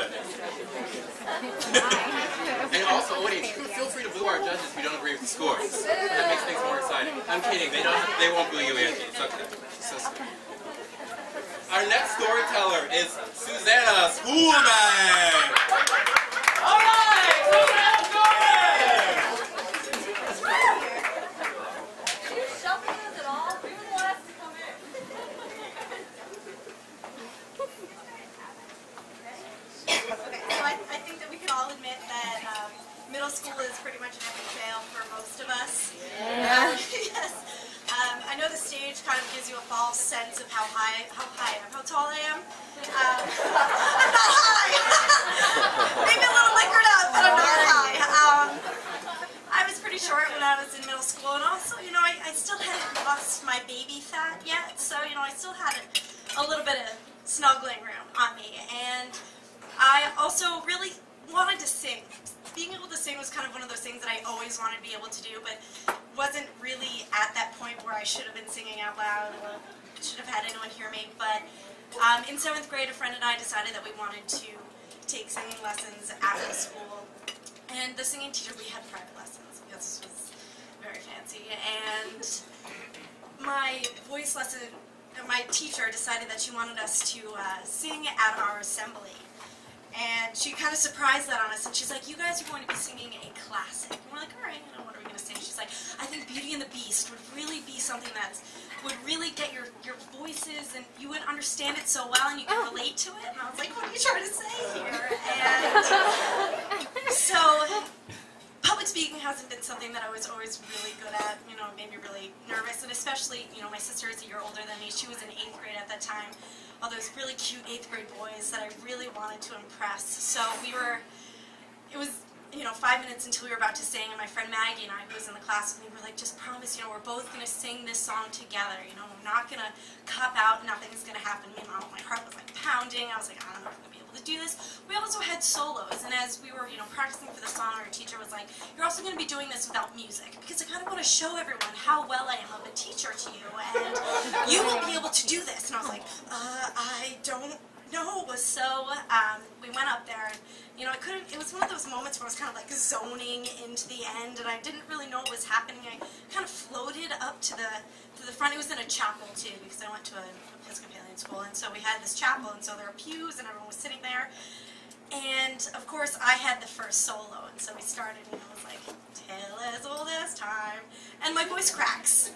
judges. And also, audience, feel free to boo our judges if you don't agree with the scores. That makes things more exciting. I'm kidding. They won't boo you, Angie. It's okay. She's so sweet. Our next storyteller is Susannah Schoolman. All right, Susannah Schoolman. Middle school is pretty much an epic fail for most of us. Yeah. Yes. I know the stage kind of gives you a false sense of how tall I am. I'm not high. Maybe a little liquored up, but I'm not high. I was pretty short when I was in middle school, and also, you know, I still hadn't lost my baby fat yet, so, you know, I still had a little bit of snuggling room on me, and I also really wanted to sing. Being able to sing was kind of one of those things that I always wanted to be able to do, but wasn't really at that point where I should have been singing out loud or should have had anyone hear me. But in 7th grade, a friend and I decided that we wanted to take singing lessons after school. And the singing teacher, we had private lessons because this was very fancy. And my voice lesson, my teacher decided that she wanted us to sing at our assembly. And she kind of surprised that on us, and she's like, you guys are going to be singing a classic. And we're like, all right, you know, what are we going to sing? She's like, I think Beauty and the Beast would really be something that would really get your voices, and you would understand it so well, and you could relate to it. And I was like, what are you trying to say here? And so public speaking hasn't been something that I was always really good at. You know, it made me really nervous, and especially, you know, my sister is a year older than me. She was in 8th grade at that time. All those really cute 8th grade boys that I really wanted to impress. So it was, you know, 5 minutes until we were about to sing, and my friend Maggie and I, who was in the class with me, were like, just promise, you know, we're both going to sing this song together. You know, we're not going to cop out, nothing's going to happen. Meanwhile, my heart was like pounding. I was like, I don't know if I'm going to be able to do this. We also had solos, and as we were, you know, practicing for the song, our teacher was like, you're also going to be doing this without music, because I kind of want to show everyone how well I am of a teacher to you, and you will be able to do this. And I was like, I don't know. So we went up there, and, you know, it was one of those moments where I was kind of like zoning into the end, and I didn't really know what was happening. I kind of floated up to the front. It was in a chapel too, because I went to an Episcopalian school, and so we had this chapel, and so there were pews, and everyone was sitting there. And of course, I had the first solo, and so we started, and I was like, tale as old as time, and my voice cracks.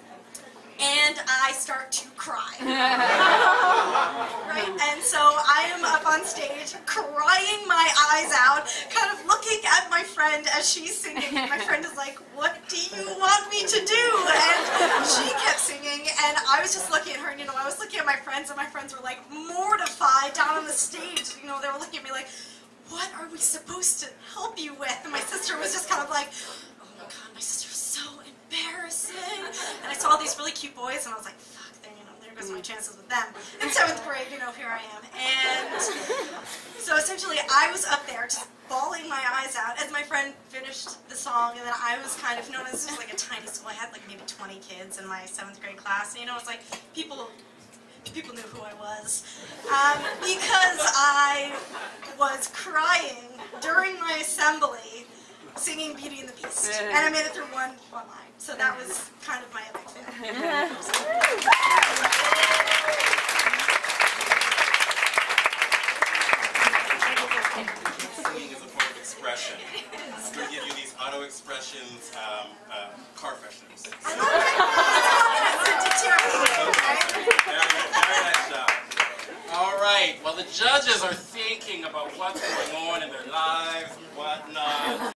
And I start to cry. Right? And so I am up on stage, crying my eyes out, kind of looking at my friend as she's singing. And my friend is like, what do you want me to do? And she kept singing, and I was just looking at her, and, you know, I was looking at my friends, and my friends were like mortified down on the stage. You know, they were looking at me like, what are we supposed to help you with? And my sister was just kind of like, oh my God, my sister was so embarrassing. And I saw all these really cute boys, and I was like, fuck, there goes my chances with them. In 7th grade, you know, here I am. And so essentially, I was up there just bawling my eyes out as my friend finished the song, and then I was kind of known as, this was like a tiny school. I had like maybe 20 kids in my 7th grade class. And, you know, it's like people knew who I was. Because I was crying during my assembly singing Beauty and the Beast. And I made it through one line. So that was kind of my epic fail. Singing is a form of expression. We give you these auto expressions, car fresheners. I love it. Very nice job. All right. Well, the judges are thinking about what's going on in their lives, whatnot.